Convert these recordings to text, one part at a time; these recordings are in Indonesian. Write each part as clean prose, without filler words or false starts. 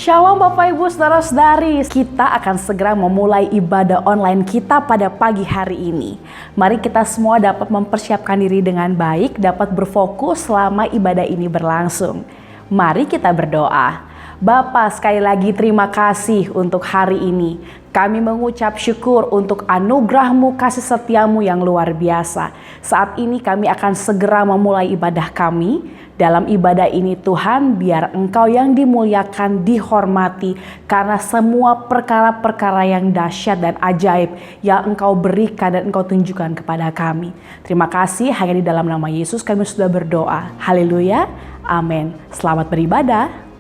Shalom Bapak Ibu Saudara-saudari, kita akan segera memulai ibadah online kita pada pagi hari ini. Mari kita semua dapat mempersiapkan diri dengan baik, dapat berfokus selama ibadah ini berlangsung. Mari kita berdoa. Bapa, sekali lagi terima kasih untuk hari ini. Kami mengucap syukur untuk anugerah-Mu, kasih setia-Mu yang luar biasa. Saat ini kami akan segera memulai ibadah kami. Dalam ibadah ini Tuhan, biar Engkau yang dimuliakan, dihormati. Karena semua perkara-perkara yang dahsyat dan ajaib yang Engkau berikan dan Engkau tunjukkan kepada kami. Terima kasih, hanya di dalam nama Yesus kami sudah berdoa. Haleluya, amin. Selamat beribadah.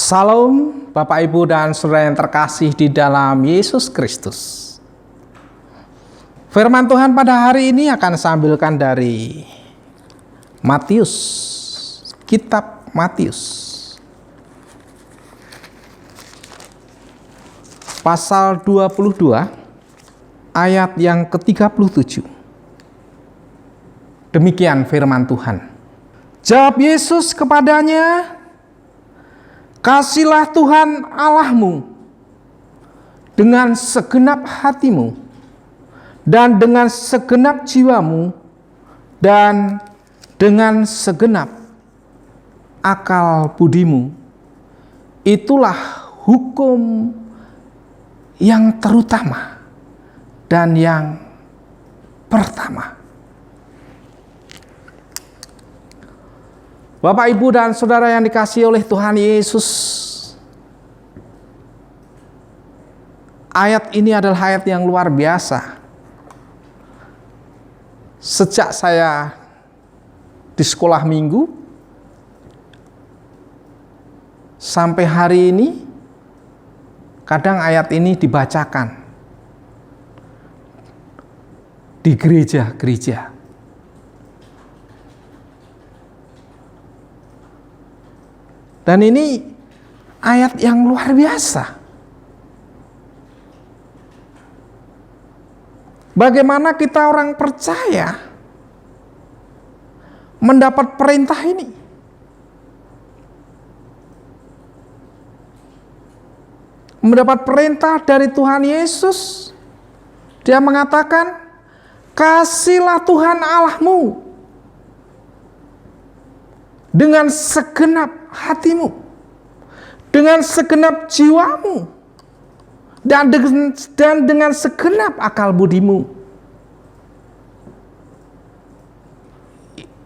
Salam Bapak Ibu dan Saudara yang terkasih di dalam Yesus Kristus. Firman Tuhan pada hari ini akan saya ambilkan dari Matius, kitab Matius. Pasal 22 ayat yang ke-37. Demikian firman Tuhan. Jawab Yesus kepadanya, "Kasihlah Tuhan Allahmu dengan segenap hatimu dan dengan segenap jiwamu dan dengan segenap akal budimu. Itulah hukum yang terutama dan yang pertama." Bapak, Ibu, dan Saudara yang dikasihi oleh Tuhan Yesus, ayat ini adalah ayat yang luar biasa. Sejak saya di sekolah minggu sampai hari ini, kadang ayat ini dibacakan di gereja-gereja. Dan ini ayat yang luar biasa. Bagaimana kita orang percaya mendapat perintah ini? Mendapat perintah dari Tuhan Yesus. Dia mengatakan, "Kasihlah Tuhan Allahmu dengan segenap hatimu, dengan segenap jiwamu, dan dengan segenap akal budimu."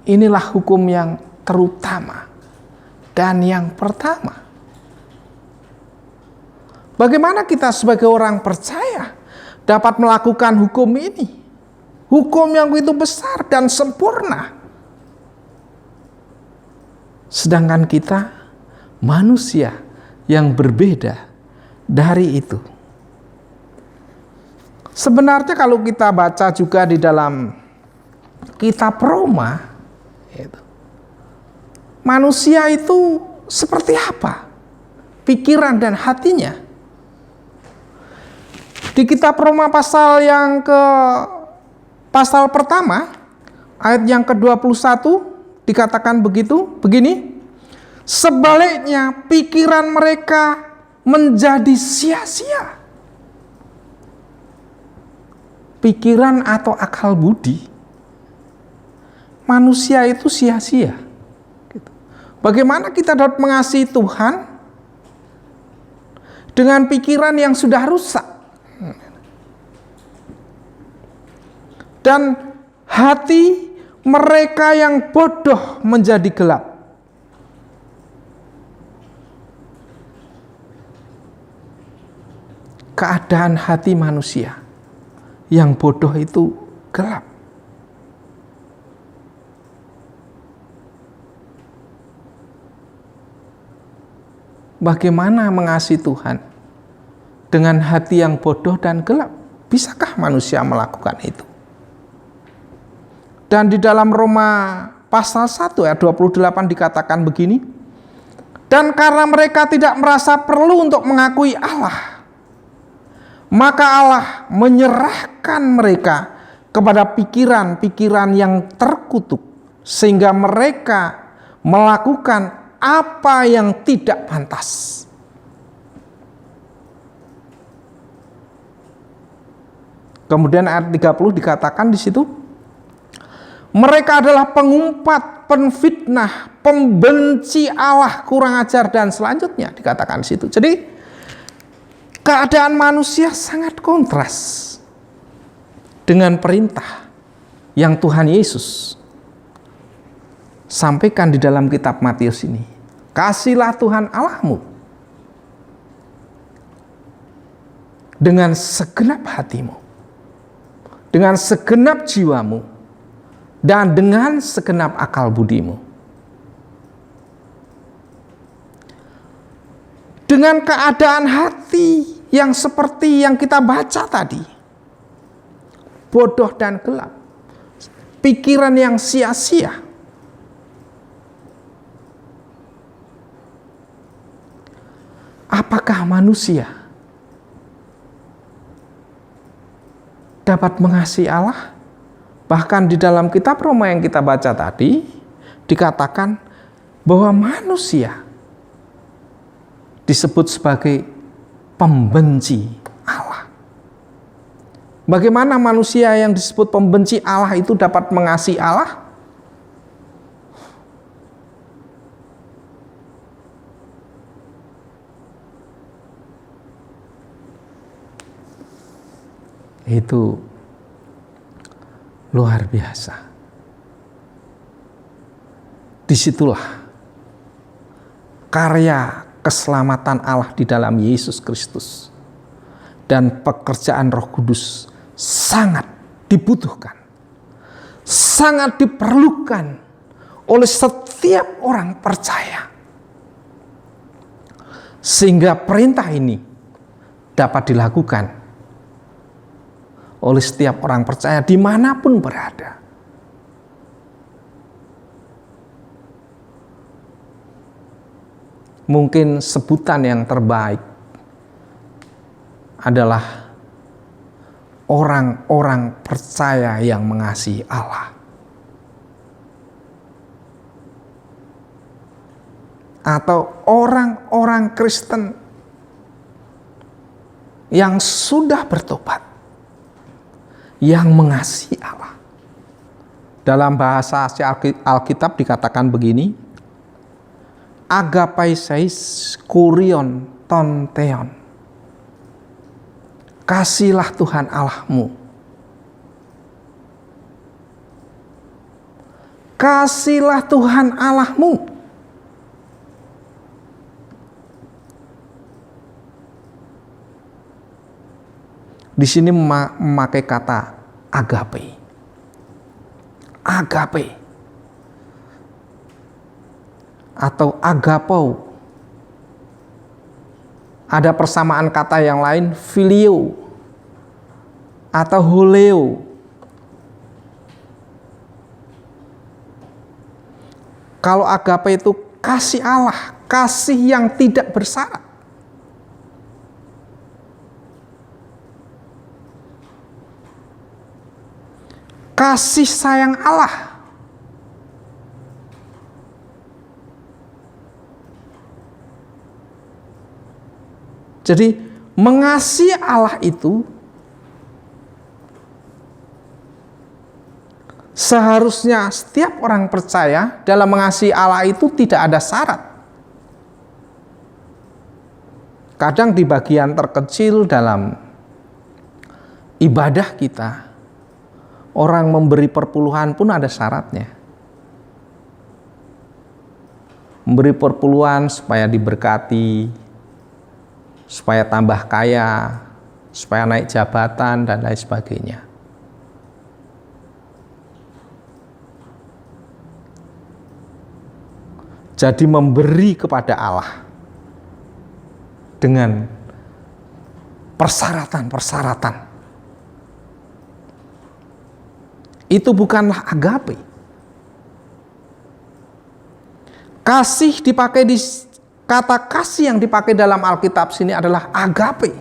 Inilah hukum yang terutama dan yang pertama. Bagaimana kita sebagai orang percaya dapat melakukan hukum ini? Hukum yang begitu besar dan sempurna. Sedangkan kita manusia yang berbeda dari itu. Sebenarnya kalau kita baca juga di dalam kitab Roma, manusia itu seperti apa pikiran dan hatinya. Di kitab Roma pasal pertama ayat yang ke-21 dikatakan begini, "Sebaliknya pikiran mereka menjadi sia-sia." Pikiran atau akal budi manusia itu sia-sia. Bagaimana kita dapat mengasihi Tuhan dengan pikiran yang sudah rusak dan hati mereka yang bodoh menjadi gelap? Keadaan hati manusia yang bodoh itu gelap. Bagaimana mengasihi Tuhan dengan hati yang bodoh dan gelap? Bisakah manusia melakukan itu? Dan di dalam Roma pasal 1 ayat 28 dikatakan begini, "Dan karena mereka tidak merasa perlu untuk mengakui Allah, maka Allah menyerahkan mereka kepada pikiran-pikiran yang terkutuk, sehingga mereka melakukan apa yang tidak pantas." Kemudian ayat 30 dikatakan di situ, "Mereka adalah pengumpat, penfitnah, pembenci Allah, kurang ajar," dan selanjutnya dikatakan di situ. Jadi keadaan manusia sangat kontras dengan perintah yang Tuhan Yesus sampaikan di dalam kitab Matius ini. Kasihlah Tuhan Allahmu dengan segenap hatimu, dengan segenap jiwamu, dan dengan segenap akal budimu. dengan keadaan hati yang seperti yang kita baca tadi, bodoh dan gelap, pikiran yang sia-sia, apakah manusia dapat mengasihi Allah? Bahkan di dalam kitab Roma yang kita baca tadi, dikatakan bahwa manusia disebut sebagai pembenci Allah. Bagaimana manusia yang disebut pembenci Allah itu dapat mengasihi Allah? Itu luar biasa. Disitulah karya keselamatan Allah di dalam Yesus Kristus dan pekerjaan Roh Kudus sangat dibutuhkan, sangat diperlukan oleh setiap orang percaya, sehingga perintah ini dapat dilakukan oleh setiap orang percaya dimanapun berada. Mungkin sebutan yang terbaik adalah orang-orang percaya yang mengasihi Allah, atau orang-orang Kristen yang sudah bertobat, yang mengasihi Allah. Dalam bahasa Alkitab dikatakan begini, agapaiseis kurion ton theon. Kasihlah Tuhan Allahmu. Kasihlah Tuhan Allahmu. Di sini memakai kata agape. Agape. Atau agapo. Ada persamaan kata yang lain, filio atau huleo. Kalau agape itu kasih Allah, kasih yang tidak bersyarat. Kasih sayang Allah. Jadi mengasihi Allah itu seharusnya setiap orang percaya dalam mengasihi Allah itu tidak ada syarat. Kadang di bagian terkecil dalam ibadah kita, orang memberi perpuluhan pun ada syaratnya. Memberi perpuluhan supaya diberkati, supaya tambah kaya, supaya naik jabatan, dan lain sebagainya. Jadi memberi kepada Allah dengan persyaratan-persyaratan itu bukanlah agape. Kasih dipakai di kata kasih yang dipakai dalam Alkitab sini adalah agape.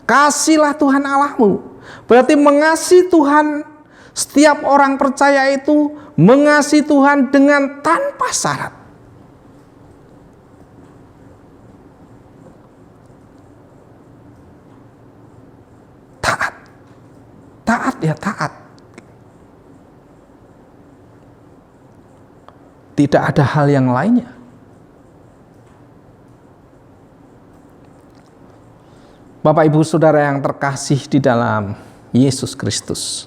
Kasihlah Tuhan Allahmu. Berarti mengasihi Tuhan, setiap orang percaya itu mengasihi Tuhan dengan tanpa syarat. Taat. Taat ya taat. Tidak ada hal yang lainnya. Bapak Ibu Saudara yang terkasih di dalam Yesus Kristus.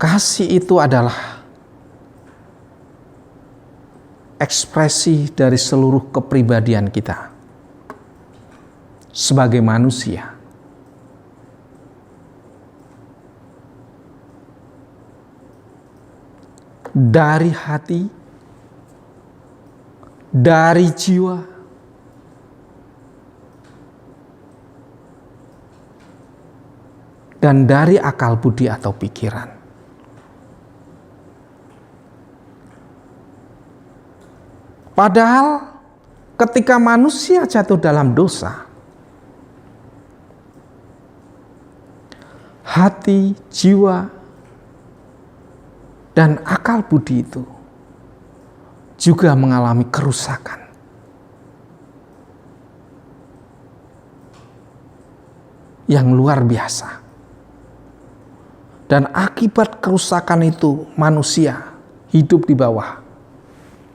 Kasih itu adalah ekspresi dari seluruh kepribadian kita sebagai manusia. dari hati, dari jiwa, dan dari akal budi atau pikiran. Padahal ketika manusia jatuh dalam dosa, hati, jiwa, dan akal budi itu juga mengalami kerusakan. Yang luar biasa. Dan akibat kerusakan itu manusia hidup di bawah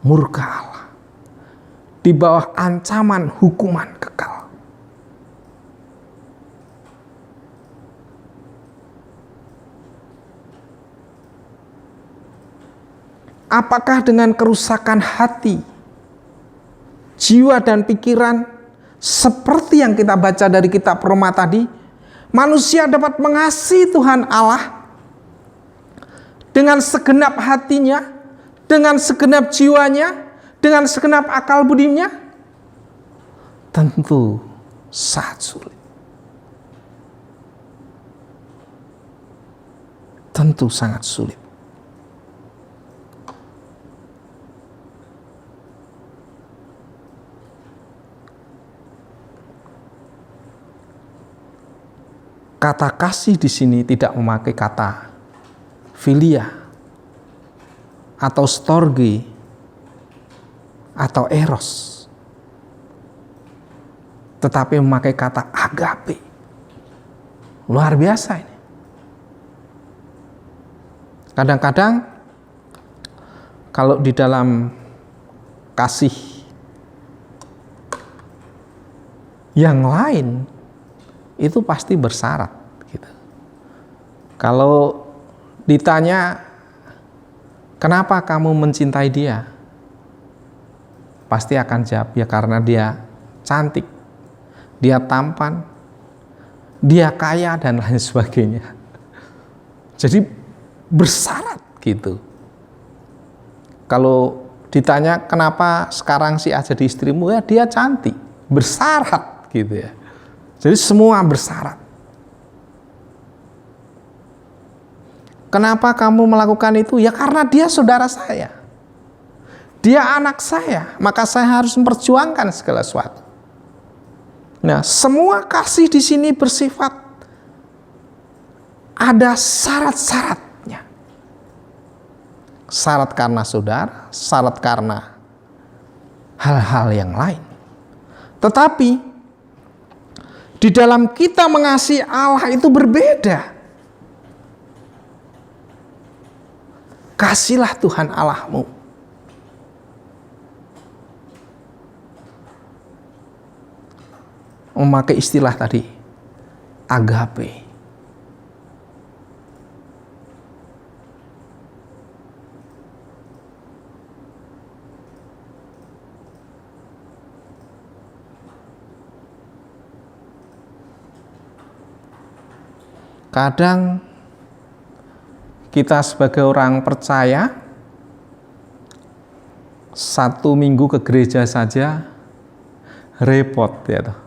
murka Allah. Di bawah ancaman hukuman kekal. Apakah dengan kerusakan hati, jiwa dan pikiran seperti yang kita baca dari kitab Roma tadi, manusia dapat mengasihi Tuhan Allah dengan segenap hatinya, dengan segenap jiwanya, dengan segenap akal budinya? Tentu sangat sulit. Tentu sangat sulit. Kata kasih di sini tidak memakai kata filia atau storge atau eros, tetapi memakai kata agape. Luar biasa ini. Kadang-kadang kalau di dalam kasih yang lain itu pasti bersyarat gitu. Kalau ditanya kenapa kamu mencintai dia, pasti akan jawab ya karena dia cantik, dia tampan, dia kaya dan lain sebagainya. Jadi bersyarat gitu. Kalau ditanya kenapa sekarang si A jadi istrimu, ya dia cantik, bersyarat gitu ya. Jadi semua bersyarat. Kenapa kamu melakukan itu? Ya karena dia saudara saya. Dia anak saya, maka saya harus memperjuangkan segala sesuatu. Nah, semua kasih di sini bersifat ada syarat-syaratnya. Syarat karena saudara, syarat karena hal-hal yang lain. Tetapi di dalam kita mengasihi Allah itu berbeda. Kasihlah Tuhan Allahmu. Memakai istilah tadi, agape. Kadang kita sebagai orang percaya, 1 minggu ke gereja saja repot ya toh.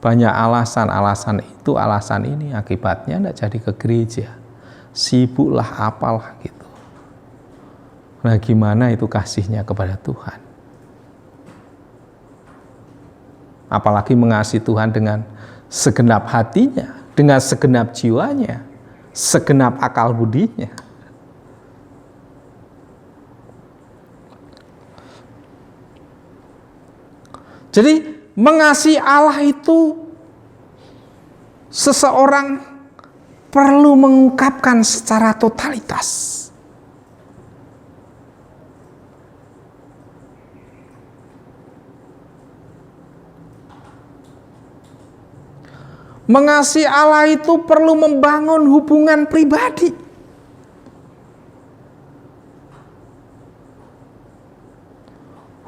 Banyak alasan itu, alasan ini, akibatnya tidak jadi ke gereja. Sibuklah apalah gitu. Nah gimana itu kasihnya kepada Tuhan? Apalagi mengasihi Tuhan dengan segenap hatinya, dengan segenap jiwanya, segenap akal budinya. Jadi mengasihi Allah itu seseorang perlu mengungkapkan secara totalitas. Mengasihi Allah itu perlu membangun hubungan pribadi.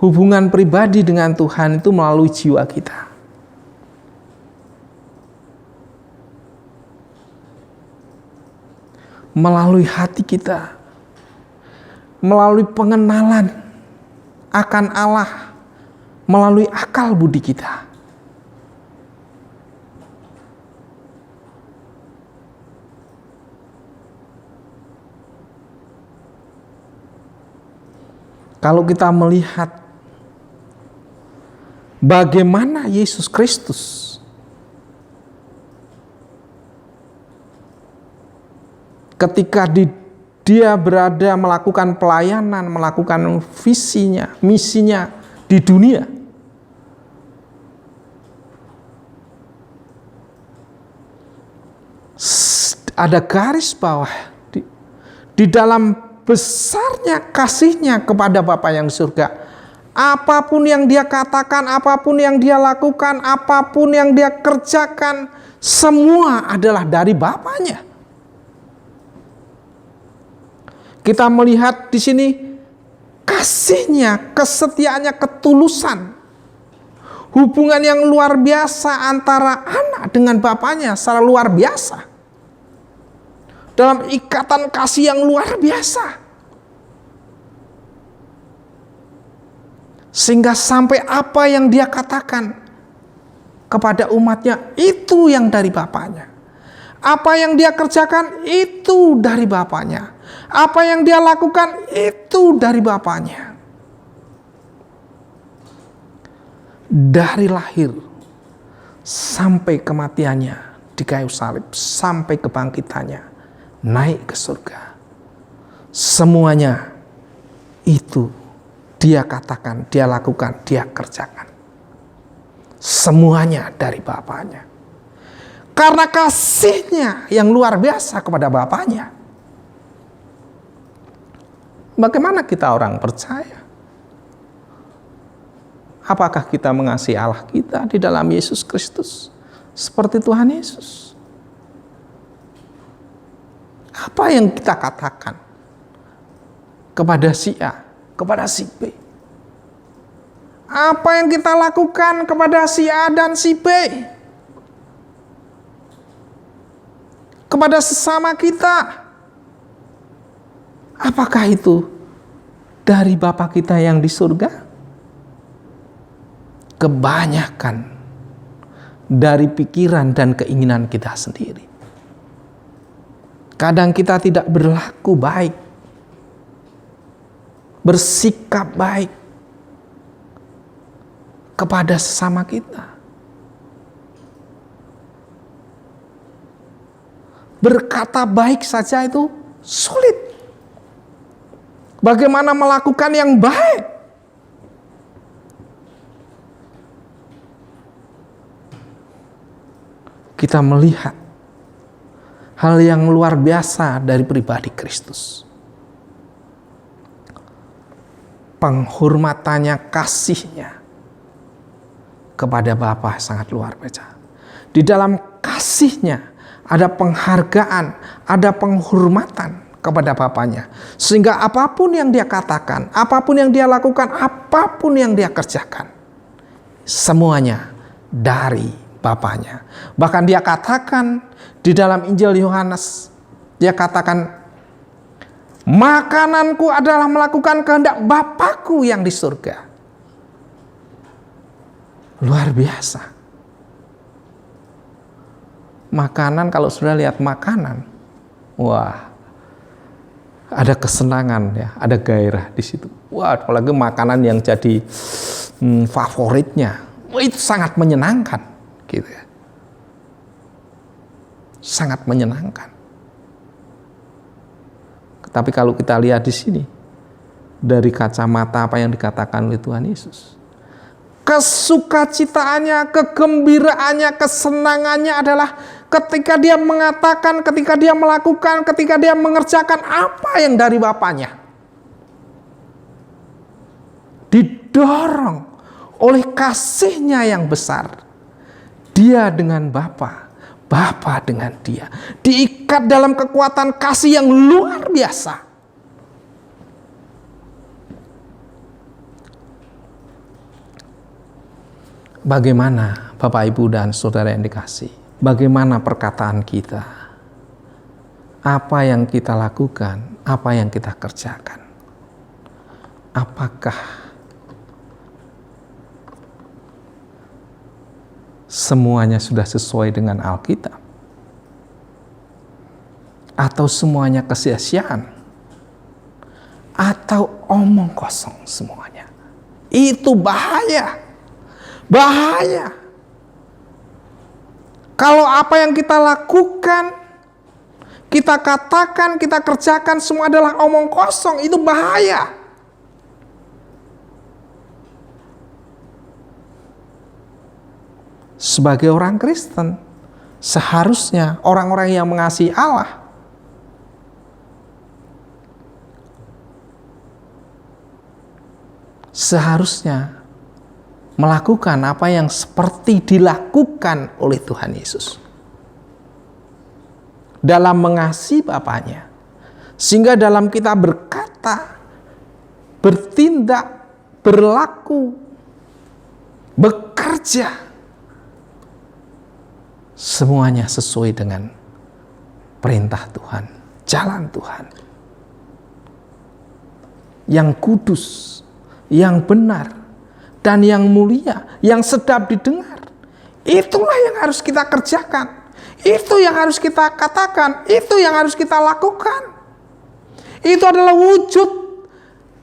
Hubungan pribadi dengan Tuhan itu melalui jiwa kita. Melalui hati kita. melalui pengenalan akan Allah, melalui akal budi kita. Kalau kita melihat bagaimana Yesus Kristus ketika dia berada melakukan pelayanan, melakukan visinya, misinya di dunia, ada garis bawah di dalam besarnya kasihnya kepada Bapa yang di surga. Apapun yang dia katakan, apapun yang dia lakukan, apapun yang dia kerjakan, semua adalah dari Bapanya. Kita melihat di sini kasihnya, kesetiaannya, ketulusan. Hubungan yang luar biasa antara anak dengan Bapanya secara luar biasa. Dalam ikatan kasih yang luar biasa. Sehingga sampai apa yang dia katakan kepada umatnya itu yang dari Bapanya. Apa yang dia kerjakan itu dari Bapanya. Apa yang dia lakukan itu dari Bapanya. Dari lahir sampai kematiannya di kayu salib, sampai kebangkitannya naik ke surga, semuanya itu dia katakan, dia lakukan, dia kerjakan. Semuanya dari Bapanya. Karena kasihnya yang luar biasa kepada Bapanya. Bagaimana kita orang percaya? Apakah kita mengasihi Allah kita di dalam Yesus Kristus seperti Tuhan Yesus? Apa yang kita katakan kepada si A, kepada si B? Apa yang kita lakukan kepada si A dan si B? Kepada sesama kita? Apakah itu dari Bapa kita yang di surga? Kebanyakan dari pikiran dan keinginan kita sendiri. Kadang kita tidak berlaku baik, bersikap baik kepada sesama kita. Berkata baik saja itu sulit. Bagaimana melakukan yang baik? Kita melihat hal yang luar biasa dari pribadi Kristus. Penghormatannya, kasihnya kepada Bapa sangat luar biasa. Di dalam kasihnya ada penghargaan, ada penghormatan kepada Bapanya. Sehingga apapun yang dia katakan, apapun yang dia lakukan, apapun yang dia kerjakan, semuanya dari Bapanya. Bahkan dia katakan di dalam Injil Yohanes, dia katakan, makananku adalah melakukan kehendak Bapakku yang di surga. Luar biasa. Makanan, kalau sudah lihat makanan, wah, ada kesenangan ya, ada gairah di situ. Wah, apalagi makanan yang jadi favoritnya, wah, itu sangat menyenangkan, gitu ya. Sangat menyenangkan. Tapi kalau kita lihat di sini dari kacamata apa yang dikatakan oleh Tuhan Yesus, kesukacitaannya, kegembiraannya, kesenangannya adalah ketika dia mengatakan, ketika dia melakukan, ketika dia mengerjakan apa yang dari Bapanya. Didorong oleh kasihnya yang besar. Dia dengan Bapa, Bapa dengan dia. Diikat dalam kekuatan kasih yang luar biasa. Bagaimana Bapak Ibu dan Saudara yang dikasih? Bagaimana perkataan kita? Apa yang kita lakukan? Apa yang kita kerjakan? apakah semuanya sudah sesuai dengan Alkitab? Atau semuanya kesia-siaan? Atau omong kosong semuanya? Itu bahaya. Bahaya. Kalau apa yang kita lakukan, kita katakan, kita kerjakan semua adalah omong kosong, itu bahaya. Sebagai orang Kristen, seharusnya orang-orang yang mengasihi Allah seharusnya melakukan apa yang seperti dilakukan oleh Tuhan Yesus dalam mengasihi Bapaknya, sehingga dalam kita berkata, bertindak, berlaku, bekerja, semuanya sesuai dengan perintah Tuhan, jalan Tuhan yang kudus, yang benar, dan yang mulia, yang sedap didengar. Itulah yang harus kita kerjakan. Itu yang harus kita katakan. Itu yang harus kita lakukan. Itu adalah wujud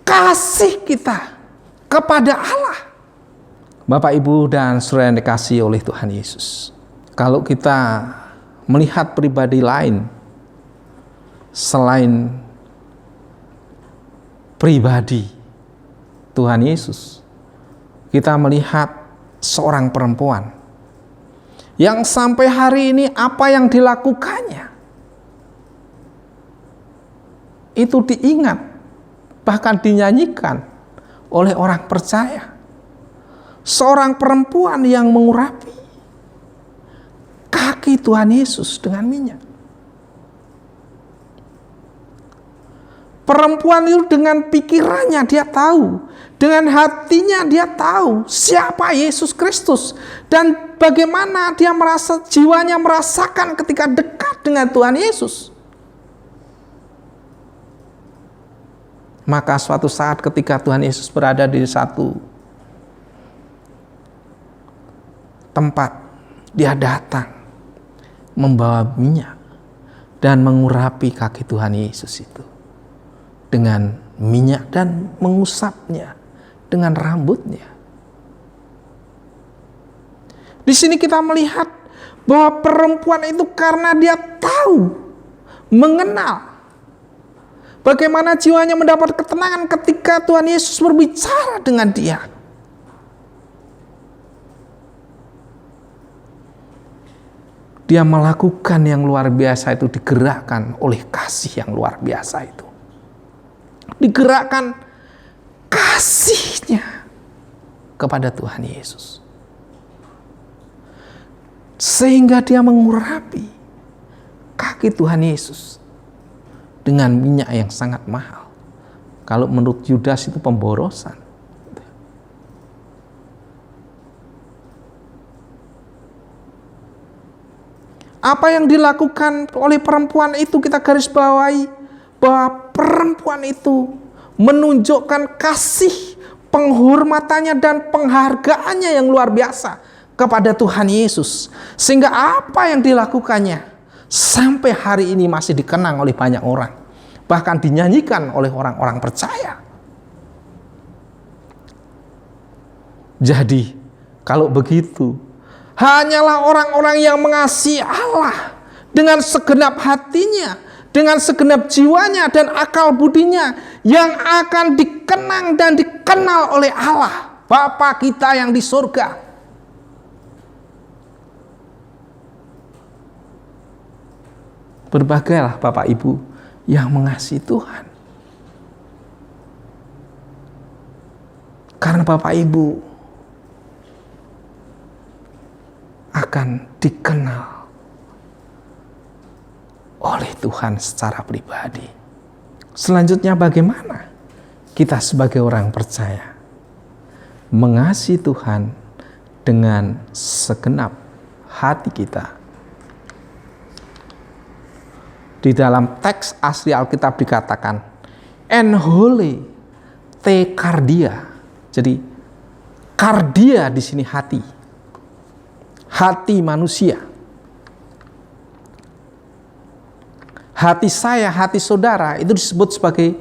kasih kita kepada Allah. Bapak, Ibu, dan saudara yang dikasihi oleh Tuhan Yesus. Kalau kita melihat pribadi lain selain pribadi Tuhan Yesus, kita melihat seorang perempuan yang sampai hari ini apa yang dilakukannya itu diingat, bahkan dinyanyikan oleh orang percaya. Seorang perempuan yang mengurapi kaki Tuhan Yesus dengan minyak. Perempuan itu dengan pikirannya dia tahu, dengan hatinya dia tahu siapa Yesus Kristus dan bagaimana dia merasa, jiwanya merasakan ketika dekat dengan Tuhan Yesus. Maka suatu saat ketika Tuhan Yesus berada di satu tempat, dia datang membawa minyak dan mengurapi kaki Tuhan Yesus itu dengan minyak dan mengusapnya dengan rambutnya. Di sini kita melihat bahwa perempuan itu karena dia tahu, mengenal bagaimana jiwanya mendapat ketenangan ketika Tuhan Yesus berbicara dengan dia. Dia melakukan yang luar biasa itu, digerakkan oleh kasih yang luar biasa itu. Digerakkan kasihnya kepada Tuhan Yesus. Sehingga dia mengurapi kaki Tuhan Yesus dengan minyak yang sangat mahal. Kalau menurut Yudas itu pemborosan. Apa yang dilakukan oleh perempuan itu kita garis bawahi bahwa perempuan itu menunjukkan kasih, penghormatannya dan penghargaannya yang luar biasa kepada Tuhan Yesus. Sehingga apa yang dilakukannya sampai hari ini masih dikenang oleh banyak orang. Bahkan dinyanyikan oleh orang-orang percaya. Jadi, kalau begitu, hanyalah orang-orang yang mengasihi Allah dengan segenap hatinya, dengan segenap jiwanya dan akal budinya yang akan dikenang dan dikenal oleh Allah, Bapa kita yang di surga. Berbagailah Bapak Ibu yang mengasihi Tuhan. Karena Bapak Ibu akan dikenal oleh Tuhan secara pribadi. Selanjutnya bagaimana kita sebagai orang percaya mengasihi Tuhan dengan segenap hati kita. Di dalam teks asli Alkitab dikatakan, and wholly, tekardia. Jadi kardia di sini hati. Hati manusia. Hati saya, hati saudara itu disebut sebagai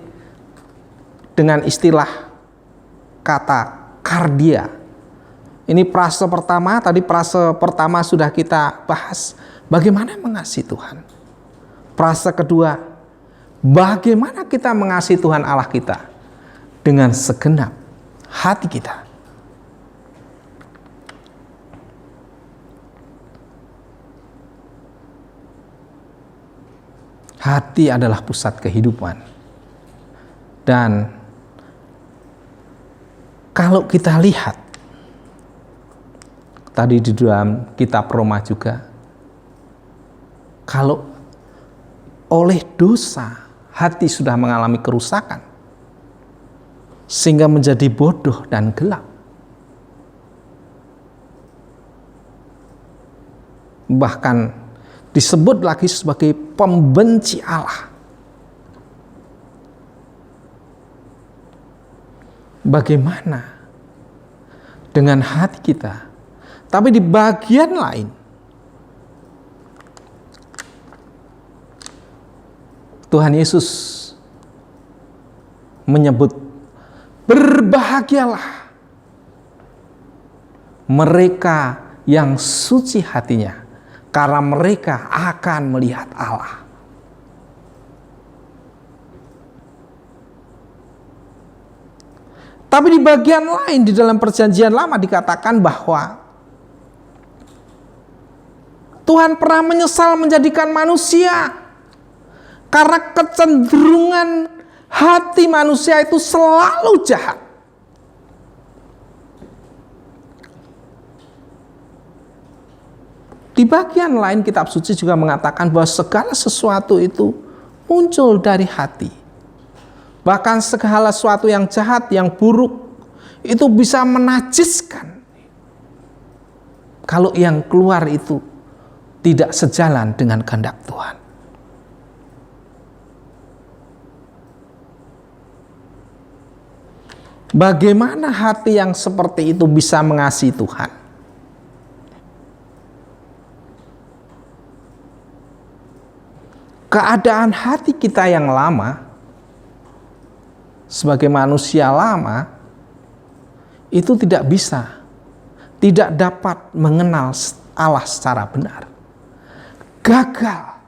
dengan istilah kata kardia. Ini frase pertama, tadi frase pertama sudah kita bahas. Bagaimana mengasihi Tuhan. Frase kedua, bagaimana kita mengasihi Tuhan Allah kita dengan segenap hati kita. Hati adalah pusat kehidupan. Dan kalau kita lihat tadi di dalam kitab Roma juga, kalau oleh dosa hati sudah mengalami kerusakan sehingga menjadi bodoh dan gelap, bahkan disebut lagi sebagai pembenci Allah. Bagaimana dengan hati kita? Tapi di bagian lain, Tuhan Yesus menyebut, berbahagialah mereka yang suci hatinya, karena mereka akan melihat Allah. Tapi di bagian lain di dalam perjanjian lama dikatakan bahwa Tuhan pernah menyesal menjadikan manusia karena kecenderungan hati manusia itu selalu jahat. Di bagian lain kitab suci juga mengatakan bahwa segala sesuatu itu muncul dari hati. Bahkan segala sesuatu yang jahat, yang buruk, itu bisa menajiskan kalau yang keluar itu tidak sejalan dengan kehendak Tuhan. Bagaimana hati yang seperti itu bisa mengasihi Tuhan? Keadaan hati kita yang lama, sebagai manusia lama, itu tidak bisa, tidak dapat mengenal Allah secara benar. Gagal.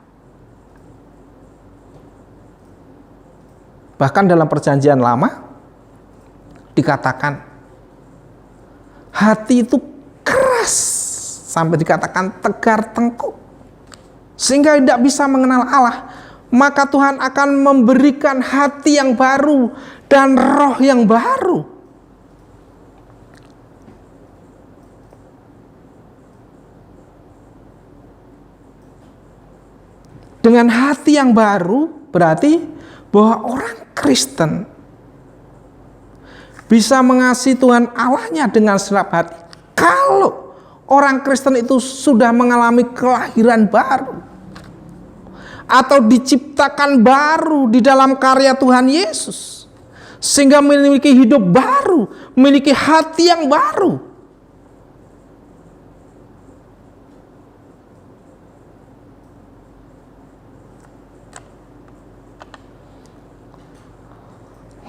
Bahkan dalam perjanjian lama dikatakan hati itu keras, sampai dikatakan tegar tengkuk, sehingga tidak bisa mengenal Allah. Maka Tuhan akan memberikan hati yang baru dan roh yang baru. Dengan hati yang baru berarti bahwa orang Kristen bisa mengasihi Tuhan Allahnya dengan segenap hati. Kalau orang Kristen itu sudah mengalami kelahiran baru atau diciptakan baru di dalam karya Tuhan Yesus, sehingga memiliki hidup baru, memiliki hati yang baru.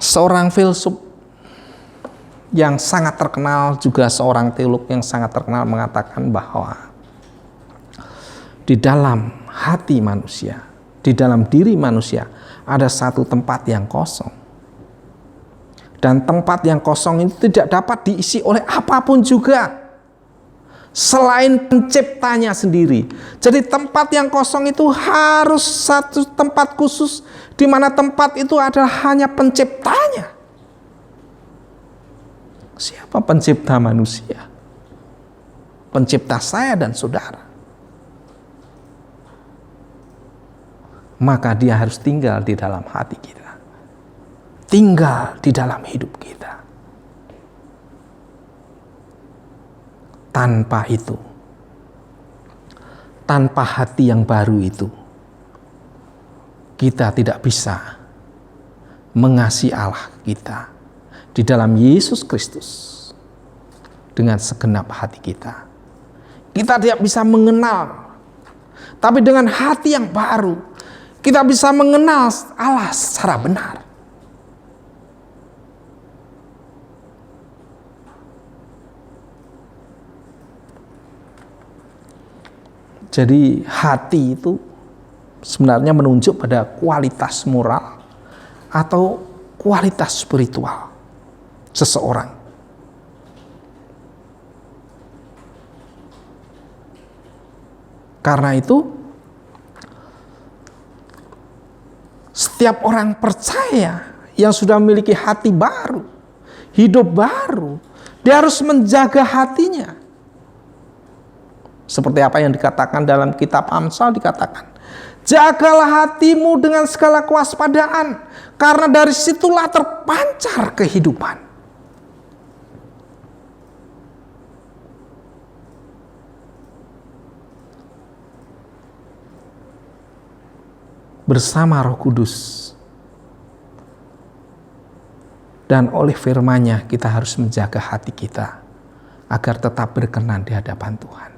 Seorang filsuf yang sangat terkenal, juga seorang teolog yang sangat terkenal, mengatakan bahwa di dalam hati manusia, di dalam diri manusia ada satu tempat yang kosong. Dan tempat yang kosong itu tidak dapat diisi oleh apapun juga selain penciptanya sendiri. Jadi tempat yang kosong itu harus satu tempat khusus, di mana tempat itu adalah hanya penciptanya. Siapa pencipta manusia? Pencipta saya dan saudara. Maka dia harus tinggal di dalam hati kita, tinggal di dalam hidup kita. Tanpa itu, tanpa hati yang baru itu, kita tidak bisa mengasihi Allah kita di dalam Yesus Kristus dengan segenap hati kita. Kita tidak bisa mengenal, tapi dengan hati yang baru, kita bisa mengenal Allah secara benar. Jadi hati itu sebenarnya menunjuk pada kualitas moral atau kualitas spiritual seseorang. Karena itu setiap orang percaya yang sudah memiliki hati baru, hidup baru, dia harus menjaga hatinya. Seperti apa yang dikatakan dalam kitab Amsal, dikatakan, jagalah hatimu dengan segala kewaspadaan, karena dari situlah terpancar kehidupan. Bersama Roh Kudus dan oleh firman-Nya kita harus menjaga hati kita agar tetap berkenan di hadapan Tuhan.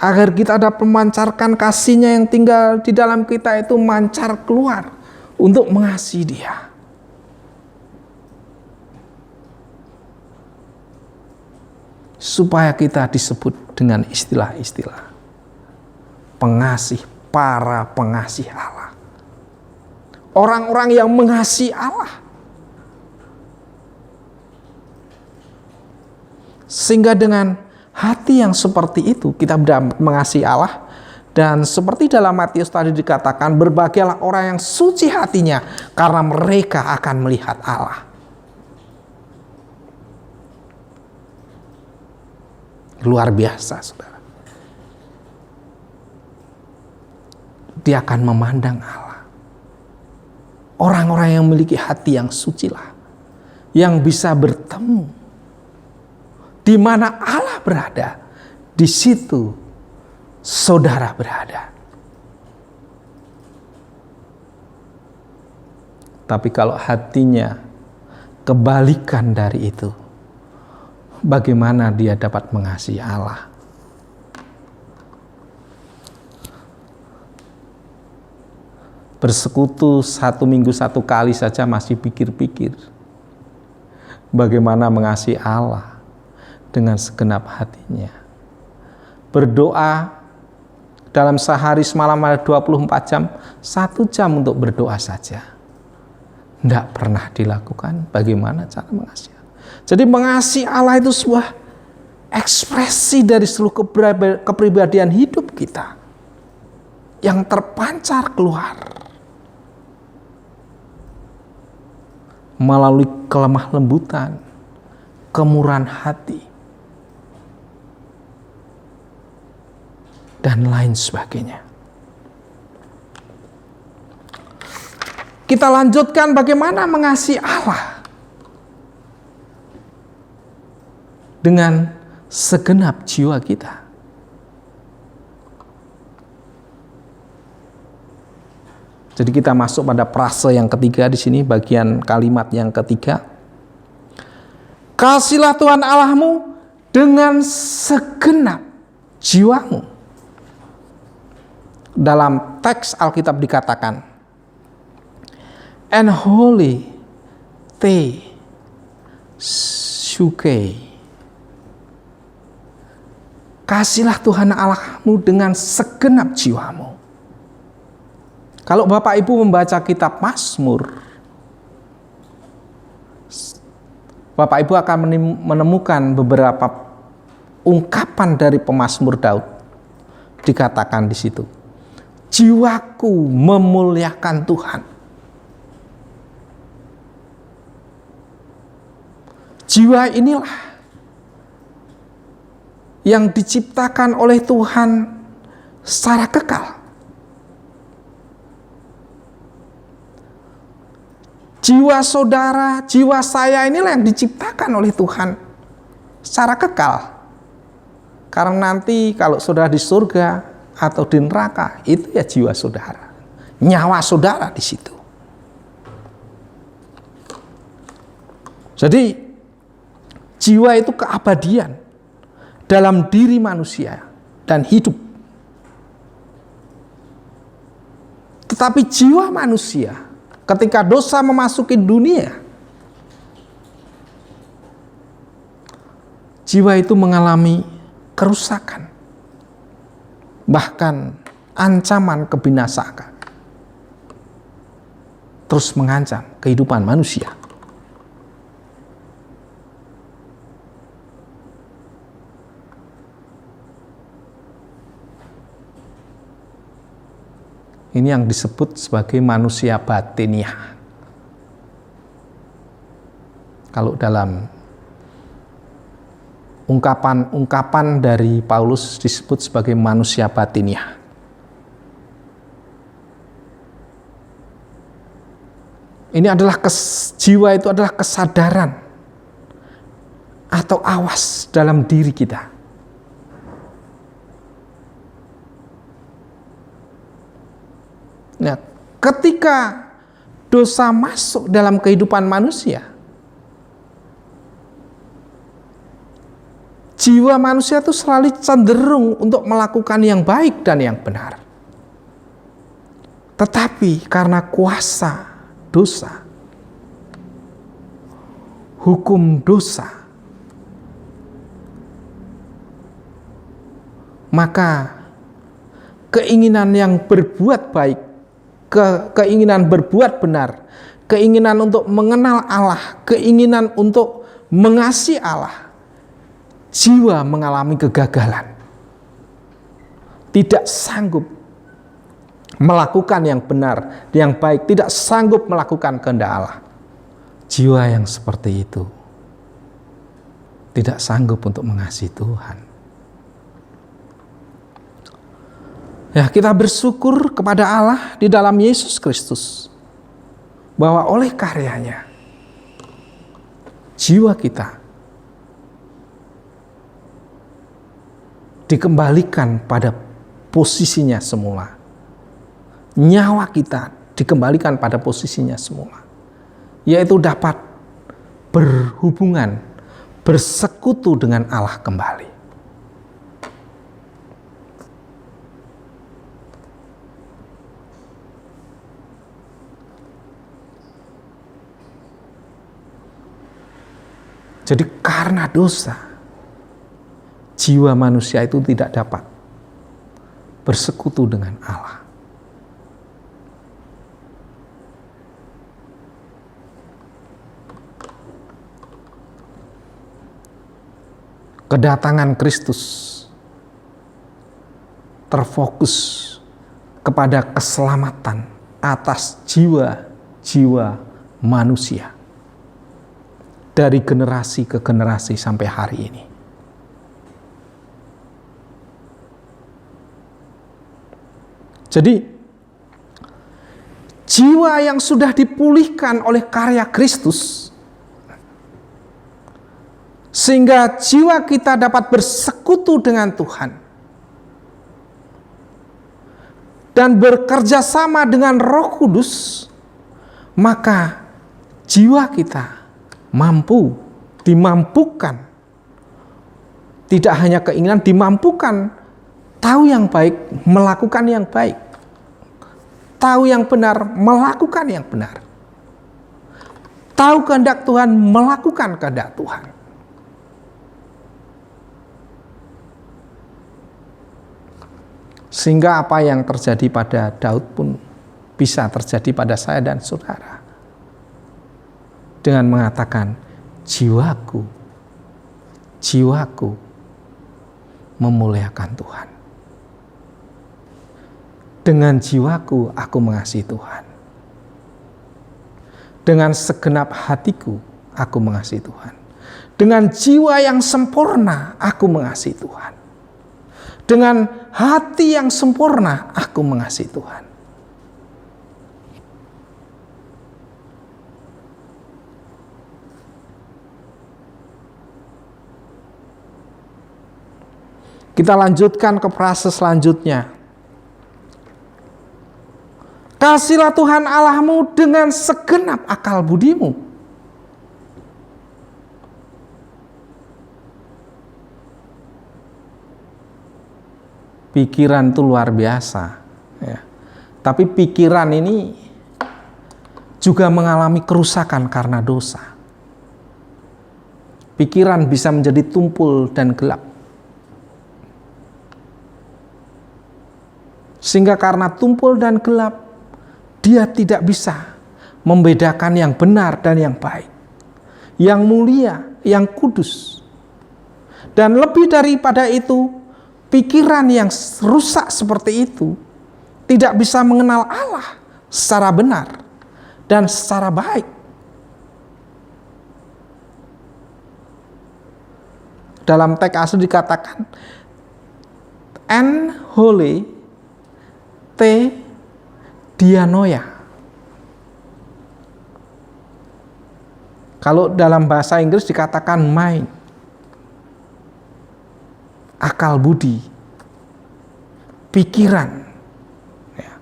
Agar kita dapat memancarkan kasih-Nya yang tinggal di dalam kita itu mancar keluar untuk mengasihi Dia. Supaya kita disebut dengan istilah-istilah pengasih, para pengasih Allah. Orang-orang yang mengasihi Allah. Sehingga dengan hati yang seperti itu kita dapat mengasihi Allah. Dan seperti dalam Matius tadi dikatakan, berbahagialah orang yang suci hatinya, karena mereka akan melihat Allah. Luar biasa, saudara. Dia akan memandang Allah. Orang-orang yang memiliki hati yang sucilah yang bisa bertemu. Di mana Allah berada, di situ saudara berada. Tapi kalau hatinya kebalikan dari itu, bagaimana dia dapat mengasihi Allah? Bersekutu 1 minggu 1 kali saja masih pikir-pikir bagaimana mengasihi Allah dengan segenap hatinya. Berdoa dalam sehari semalam ada 24 jam, 1 jam untuk berdoa saja. Tidak pernah dilakukan. Bagaimana cara mengasihi Allah? Jadi mengasihi Allah itu sebuah ekspresi dari seluruh kepribadian hidup kita yang terpancar keluar melalui kelemah lembutan, kemurahan hati, dan lain sebagainya. Kita lanjutkan bagaimana mengasihi Allah dengan segenap jiwa kita. Jadi kita masuk pada frase yang ketiga di sini, bagian kalimat yang ketiga. Kasihlah Tuhan Allahmu dengan segenap jiwamu. Dalam teks Alkitab dikatakan, and holy te suke. Kasihlah Tuhan Allahmu dengan segenap jiwamu. Kalau Bapak Ibu membaca kitab Mazmur, Bapak Ibu akan menemukan beberapa ungkapan dari pemazmur Daud. Dikatakan di situ, jiwaku memuliakan Tuhan. Jiwa inilah yang diciptakan oleh Tuhan secara kekal. Jiwa saudara, jiwa saya inilah yang diciptakan oleh Tuhan secara kekal. Karena nanti kalau saudara di surga atau di neraka, itu ya jiwa saudara. Nyawa saudara di situ. Jadi jiwa itu keabadian dalam diri manusia dan hidup. Tetapi jiwa manusia ketika dosa memasuki dunia, jiwa itu mengalami kerusakan, bahkan ancaman kebinasaan, terus mengancam kehidupan manusia. Ini yang disebut sebagai manusia batiniah. Kalau dalam ungkapan dari Paulus disebut sebagai manusia batiniah. Ini adalah jiwa itu adalah kesadaran atau awas dalam diri kita. Nah, ketika dosa masuk dalam kehidupan manusia, jiwa manusia itu selalu cenderung untuk melakukan yang baik dan yang benar. Tetapi karena kuasa dosa, hukum dosa, maka keinginan yang berbuat baik, keinginan berbuat benar, keinginan untuk mengenal Allah, keinginan untuk mengasihi Allah, jiwa mengalami kegagalan. Tidak sanggup melakukan yang benar, yang baik, tidak sanggup melakukan kehendak Allah. Jiwa yang seperti itu tidak sanggup untuk mengasihi Tuhan. Ya, kita bersyukur kepada Allah di dalam Yesus Kristus bahwa oleh karyanya jiwa kita dikembalikan pada posisinya semula. Nyawa kita dikembalikan pada posisinya semula, yaitu dapat berhubungan, bersekutu dengan Allah kembali. Jadi karena dosa, jiwa manusia itu tidak dapat bersekutu dengan Allah. Kedatangan Kristus terfokus kepada keselamatan atas jiwa-jiwa manusia dari generasi ke generasi sampai hari ini. Jadi jiwa yang sudah dipulihkan oleh karya Kristus, sehingga jiwa kita dapat bersekutu dengan Tuhan dan bekerja sama dengan Roh Kudus, maka jiwa kita dimampukan, tidak hanya keinginan, dimampukan tahu yang baik, melakukan yang baik, tahu yang benar, melakukan yang benar, tahu kehendak Tuhan, melakukan kehendak Tuhan. Sehingga apa yang terjadi pada Daud pun bisa terjadi pada saya dan saudara. Dengan mengatakan, jiwaku memuliakan Tuhan. Dengan jiwaku aku mengasihi Tuhan. Dengan segenap hatiku aku mengasihi Tuhan. Dengan jiwa yang sempurna aku mengasihi Tuhan. Dengan hati yang sempurna aku mengasihi Tuhan. Kita lanjutkan ke frase selanjutnya. Kasihlah Tuhan Allahmu dengan segenap akal budimu. Pikiran itu luar biasa, ya. Tapi pikiran ini juga mengalami kerusakan karena dosa. Pikiran bisa menjadi tumpul dan gelap. Sehingga karena tumpul dan gelap, dia tidak bisa membedakan yang benar dan yang baik, yang mulia, yang kudus. Dan lebih daripada itu, pikiran yang rusak seperti itu tidak bisa mengenal Allah secara benar dan secara baik. Dalam teks asli dikatakan en hole te dianoia. Kalau dalam bahasa Inggris dikatakan mind, akal budi, pikiran. Ya.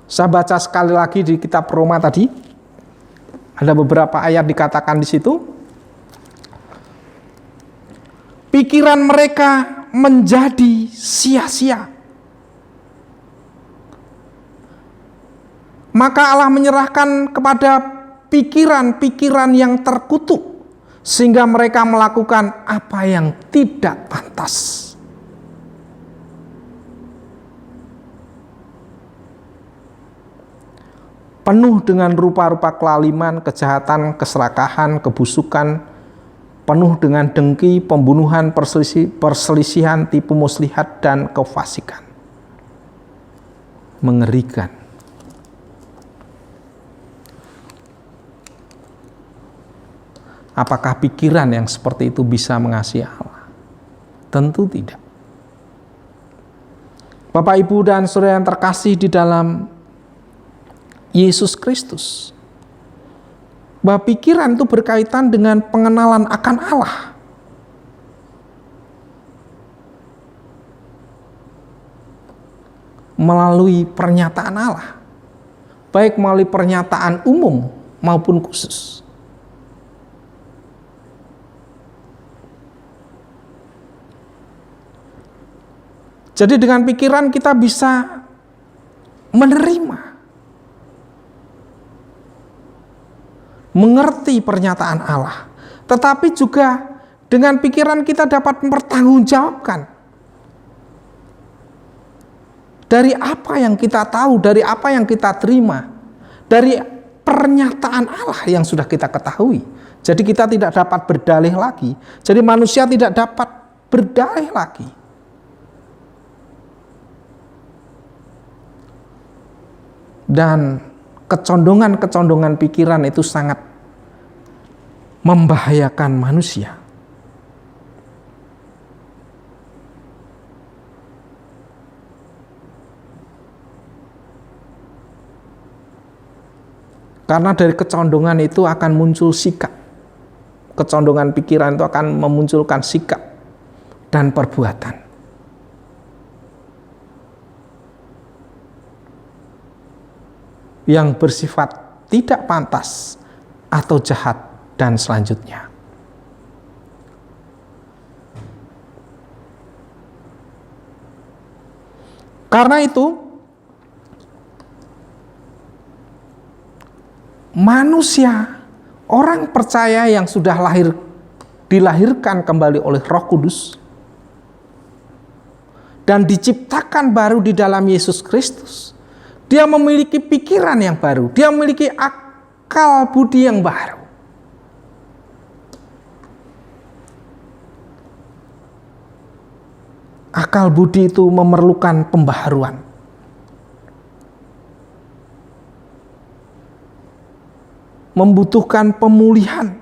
Saya baca sekali lagi di kitab Roma tadi, ada beberapa ayat dikatakan di situ. Pikiran mereka menjadi sia-sia. Maka Allah menyerahkan kepada pikiran-pikiran yang terkutuk, sehingga mereka melakukan apa yang tidak pantas. Penuh dengan rupa-rupa kelaliman, kejahatan, keserakahan, kebusukan, penuh dengan dengki, pembunuhan, perselisihan, tipu muslihat, dan kefasikan. Mengerikan. Apakah pikiran yang seperti itu bisa mengasihi Allah? Tentu tidak. Bapak, Ibu, dan saudara yang terkasih di dalam Yesus Kristus, bahwa pikiran itu berkaitan dengan pengenalan akan Allah. Melalui pernyataan Allah, baik melalui pernyataan umum maupun khusus. Jadi dengan pikiran kita bisa menerima, mengerti pernyataan Allah, tetapi juga dengan pikiran kita dapat mempertanggungjawabkan dari apa yang kita tahu, dari apa yang kita terima, dari pernyataan Allah yang sudah kita ketahui. Jadi kita tidak dapat berdalih lagi. Jadi manusia tidak dapat berdalih lagi. Dan kecondongan-kecondongan pikiran itu sangat membahayakan manusia. Karena dari kecondongan itu akan muncul sikap. Kecondongan pikiran itu akan memunculkan sikap dan perbuatan. Yang bersifat tidak pantas atau jahat dan selanjutnya. Karena itu, manusia, orang percaya yang sudah dilahirkan kembali oleh Roh Kudus dan diciptakan baru di dalam Yesus Kristus, dia memiliki pikiran yang baru, dia memiliki akal budi yang baru. Akal budi itu memerlukan pembaharuan. Membutuhkan pemulihan.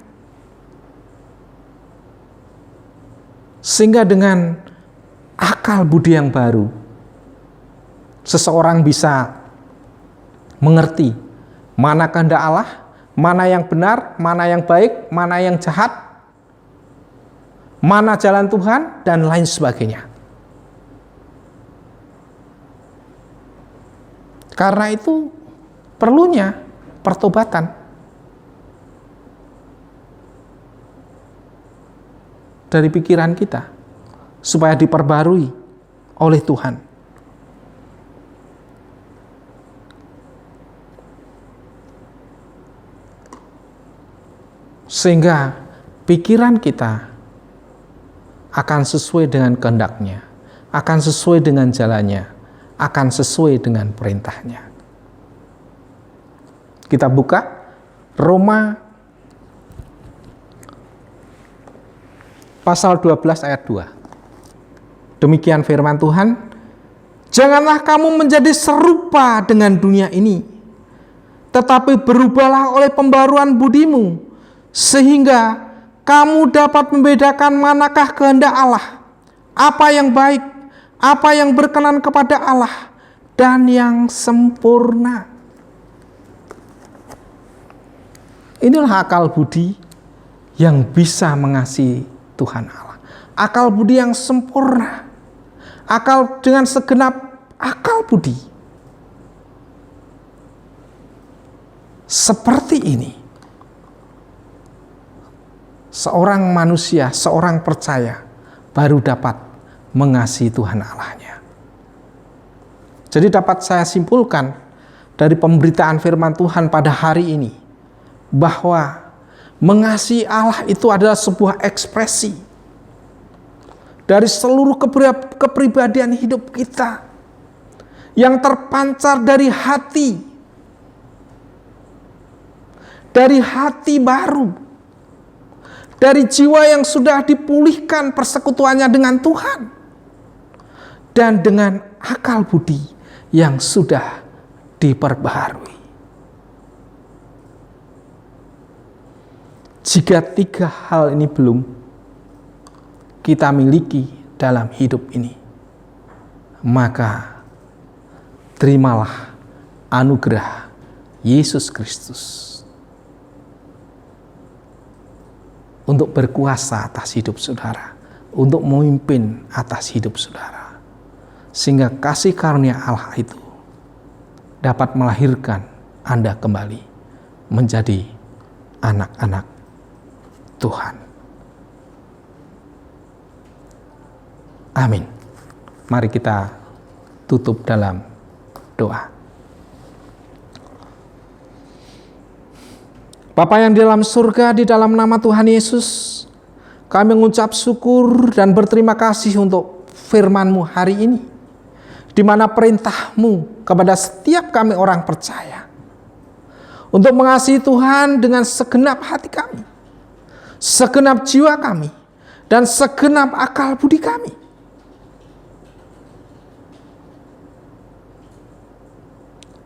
Sehingga dengan akal budi yang baru, seseorang bisa mengerti mana kehendak Allah, mana yang benar, mana yang baik, mana yang jahat, mana jalan Tuhan, dan lain sebagainya. Karena itu perlunya pertobatan dari pikiran kita supaya diperbarui oleh Tuhan. Sehingga pikiran kita akan sesuai dengan kehendak-Nya, akan sesuai dengan jalannya, akan sesuai dengan perintahnya. Kita buka Roma pasal 12 ayat 2. Demikian firman Tuhan, janganlah kamu menjadi serupa dengan dunia ini, tetapi berubahlah oleh pembaruan budimu, sehingga kamu dapat membedakan manakah kehendak Allah, apa yang baik, apa yang berkenan kepada Allah, dan yang sempurna. Inilah akal budi yang bisa mengasihi Tuhan Allah. Akal budi yang sempurna. Akal dengan segenap akal budi. Seperti ini. Seorang manusia, seorang percaya baru dapat mengasihi Tuhan Allahnya. Jadi dapat saya simpulkan dari pemberitaan firman Tuhan pada hari ini, bahwa mengasihi Allah itu adalah sebuah ekspresi dari seluruh kepribadian hidup kita yang terpancar dari hati baru, dari jiwa yang sudah dipulihkan persekutuannya dengan Tuhan, dan dengan akal budi yang sudah diperbaharui. Jika 3 hal ini belum kita miliki dalam hidup ini, maka terimalah anugerah Yesus Kristus untuk berkuasa atas hidup saudara, untuk memimpin atas hidup saudara, sehingga kasih karunia Allah itu dapat melahirkan Anda kembali menjadi anak-anak Tuhan. Amin. Mari kita tutup dalam doa. Bapa yang di dalam surga, di dalam nama Tuhan Yesus, kami mengucap syukur dan berterima kasih untuk firman-Mu hari ini, di mana perintah-Mu kepada setiap kami orang percaya untuk mengasihi Tuhan dengan segenap hati kami, segenap jiwa kami, dan segenap akal budi kami.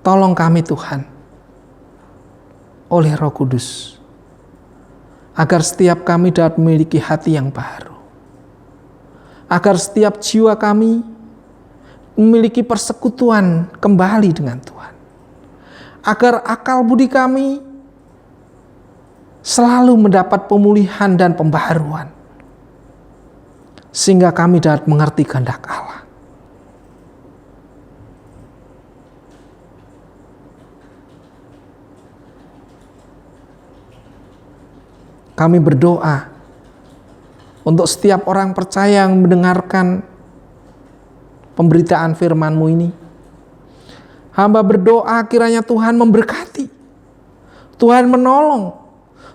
Tolong kami Tuhan, oleh Roh Kudus, agar setiap kami dapat memiliki hati yang baru, agar setiap jiwa kami memiliki persekutuan kembali dengan Tuhan, agar akal budi kami selalu mendapat pemulihan dan pembaharuan, sehingga kami dapat mengerti kehendak Allah. Kami berdoa untuk setiap orang percaya yang mendengarkan pemberitaan firman-Mu ini. Hamba berdoa kiranya Tuhan memberkati, Tuhan menolong,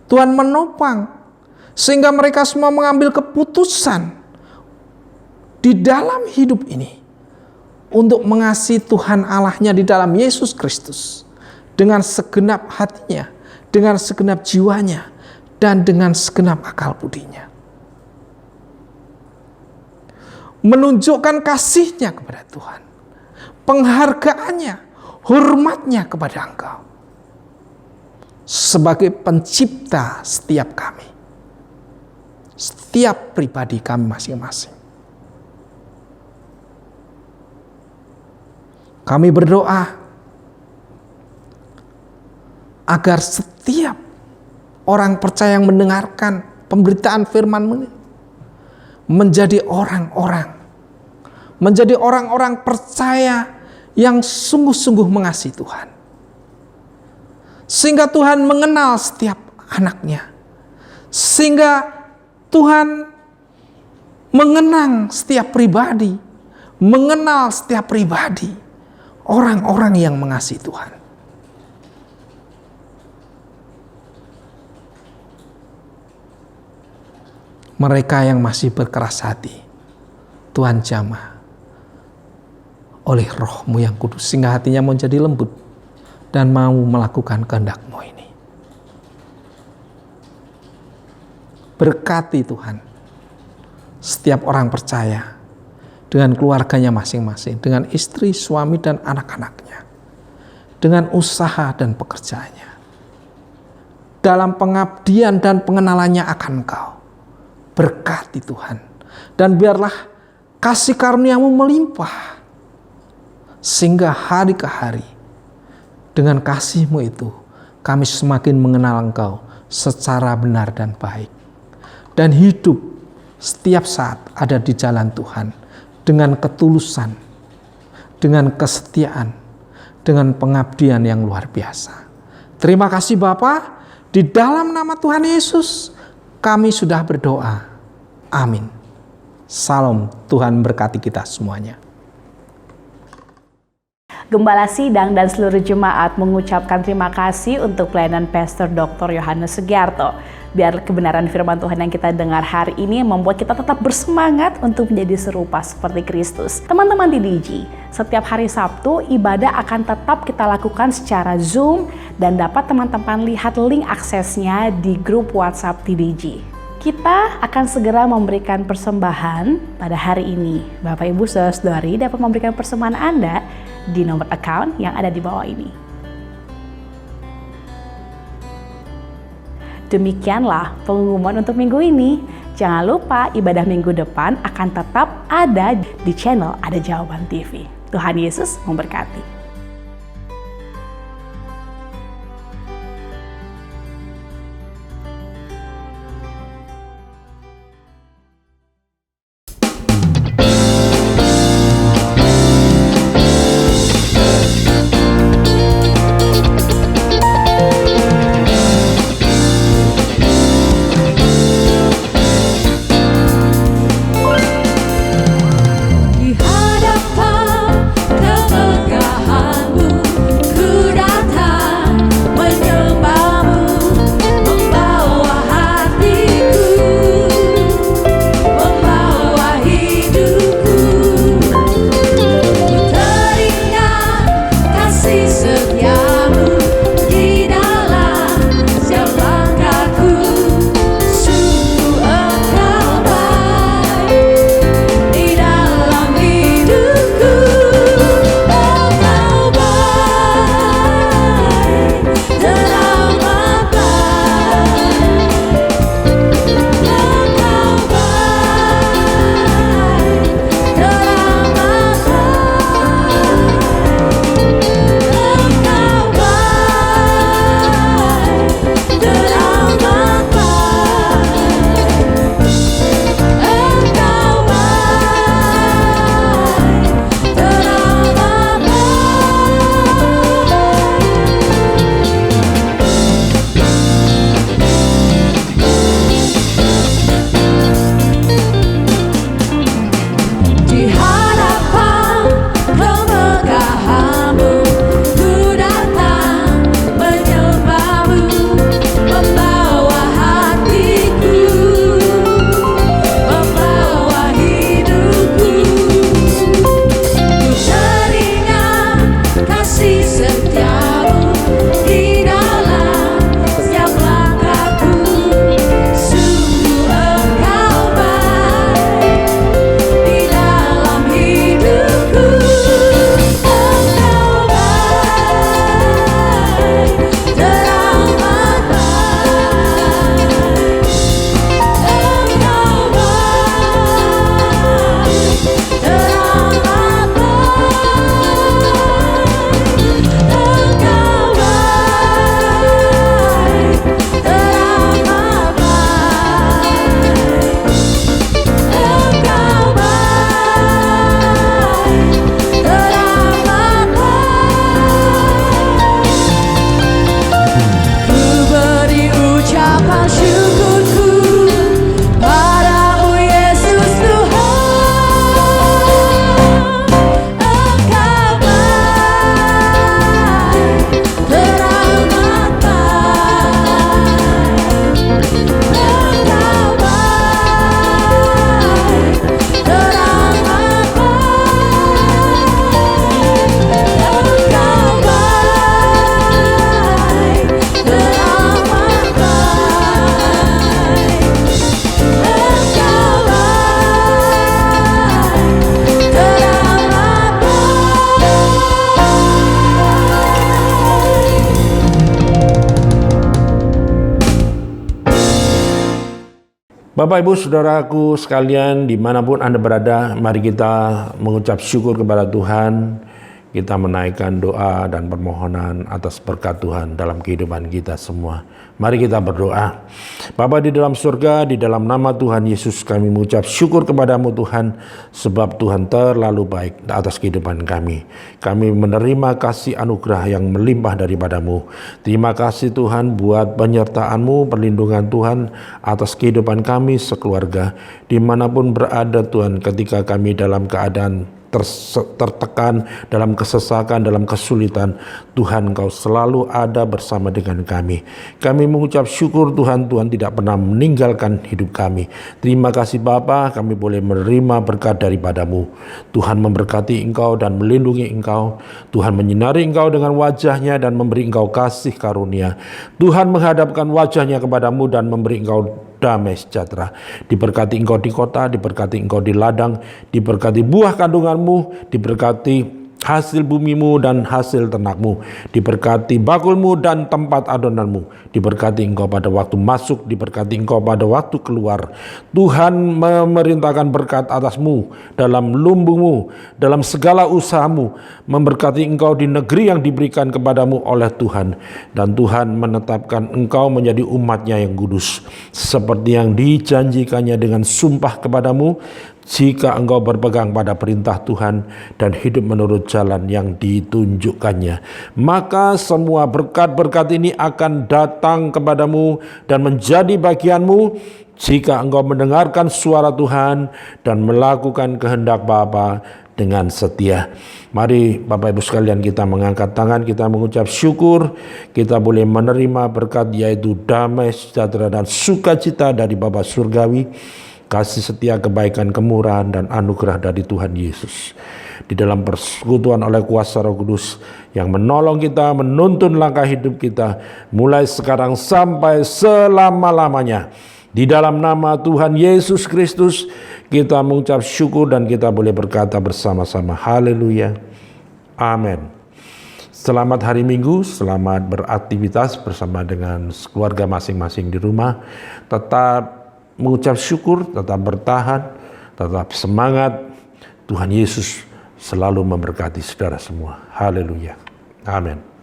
Tuhan menopang, sehingga mereka semua mengambil keputusan di dalam hidup ini untuk mengasihi Tuhan Allahnya di dalam Yesus Kristus dengan segenap hatinya, dengan segenap jiwanya, dan dengan segenap akal budinya. Menunjukkan kasih-Nya kepada Tuhan, penghargaannya, hormatnya kepada Engkau sebagai pencipta setiap kami, setiap pribadi kami masing-masing. Kami berdoa agar setiap orang percaya yang mendengarkan pemberitaan firman-Mu menjadi orang-orang percaya yang sungguh-sungguh mengasihi Tuhan, sehingga Tuhan mengenal setiap anak-Nya, sehingga Tuhan mengenang setiap pribadi, mengenal setiap pribadi orang-orang yang mengasihi Tuhan. Mereka yang masih berkeras hati, Tuhan jamah oleh Roh-Mu yang kudus, sehingga hatinya menjadi lembut dan mau melakukan kehendak-Mu ini. Berkati Tuhan setiap orang percaya dengan keluarganya masing-masing, dengan istri, suami, dan anak-anaknya, dengan usaha dan pekerjaannya, dalam pengabdian dan pengenalannya akan Engkau. Berkati Tuhan, dan biarlah kasih karunia-Mu melimpah, sehingga hari ke hari dengan kasih-Mu itu kami semakin mengenal Engkau secara benar dan baik, dan hidup setiap saat ada di jalan Tuhan dengan ketulusan, dengan kesetiaan, dengan pengabdian yang luar biasa. Terima kasih Bapa, di dalam nama Tuhan Yesus kami sudah berdoa. Amin. Salam, Tuhan berkati kita semuanya. Gembala Sidang dan seluruh jemaat mengucapkan terima kasih untuk pelayanan Pastor Dr. Yohanes Sugiarto. Biar kebenaran firman Tuhan yang kita dengar hari ini membuat kita tetap bersemangat untuk menjadi serupa seperti Kristus. Teman-teman TDG, setiap hari Sabtu ibadah akan tetap kita lakukan secara Zoom dan dapat teman-teman lihat link aksesnya di grup WhatsApp TDG. Kita akan segera memberikan persembahan pada hari ini. Bapak Ibu Saudara-saudari dapat memberikan persembahan Anda di nomor account yang ada di bawah ini. Demikianlah pengumuman untuk minggu ini. Jangan lupa ibadah minggu depan akan tetap ada di channel Ada Jawaban TV. Tuhan Yesus memberkati. Bapak, Ibu, Saudaraku sekalian, dimanapun Anda berada, mari kita mengucap syukur kepada Tuhan. Kita menaikkan doa dan permohonan atas berkat Tuhan dalam kehidupan kita semua. Mari kita berdoa. Bapa di dalam surga, di dalam nama Tuhan Yesus kami mengucap syukur kepadamu Tuhan, sebab Tuhan terlalu baik atas kehidupan kami. Kami menerima kasih anugerah yang melimpah daripadamu. Terima kasih Tuhan buat penyertaan-Mu, perlindungan Tuhan atas kehidupan kami sekeluarga. Dimanapun berada Tuhan, ketika kami dalam keadaan tertekan, dalam kesesakan, dalam kesulitan, Tuhan Engkau selalu ada bersama dengan kami. Kami mengucap syukur Tuhan, Tuhan tidak pernah meninggalkan hidup kami. Terima kasih Bapa, kami boleh menerima berkat daripadamu. Tuhan memberkati Engkau dan melindungi Engkau. Tuhan menyinari Engkau dengan wajahnya dan memberi Engkau kasih karunia. Tuhan menghadapkan wajahnya kepadamu dan memberi Engkau damai sejahtera. Diberkati Engkau di kota, diberkati Engkau di ladang, diberkati buah kandunganmu, diberkati hasil bumimu dan hasil ternakmu, diberkati bakulmu dan tempat adonanmu, diberkati Engkau pada waktu masuk, diberkati Engkau pada waktu keluar. Tuhan memerintahkan berkat atasmu dalam lumbungmu, dalam segala usahamu, memberkati Engkau di negeri yang diberikan kepadamu oleh Tuhan, dan Tuhan menetapkan Engkau menjadi umatnya yang kudus, seperti yang dijanjikannya dengan sumpah kepadamu, jika engkau berpegang pada perintah Tuhan dan hidup menurut jalan yang ditunjukkannya. Maka semua berkat-berkat ini akan datang kepadamu dan menjadi bagianmu jika engkau mendengarkan suara Tuhan dan melakukan kehendak Bapa dengan setia. Mari Bapak Ibu sekalian, kita mengangkat tangan, kita mengucap syukur, kita boleh menerima berkat, yaitu damai, sejahtera dan sukacita dari Bapa Surgawi, kasih setia, kebaikan, kemurahan, dan anugerah dari Tuhan Yesus. Di dalam persekutuan oleh kuasa Roh Kudus yang menolong kita, menuntun langkah hidup kita, mulai sekarang sampai selama-lamanya. Di dalam nama Tuhan Yesus Kristus, kita mengucap syukur dan kita boleh berkata bersama-sama, haleluya, amin. Selamat hari Minggu, selamat beraktivitas bersama dengan keluarga masing-masing di rumah. Tetap mengucap syukur, tetap bertahan, tetap semangat. Tuhan Yesus selalu memberkati saudara semua. Haleluya. Amin.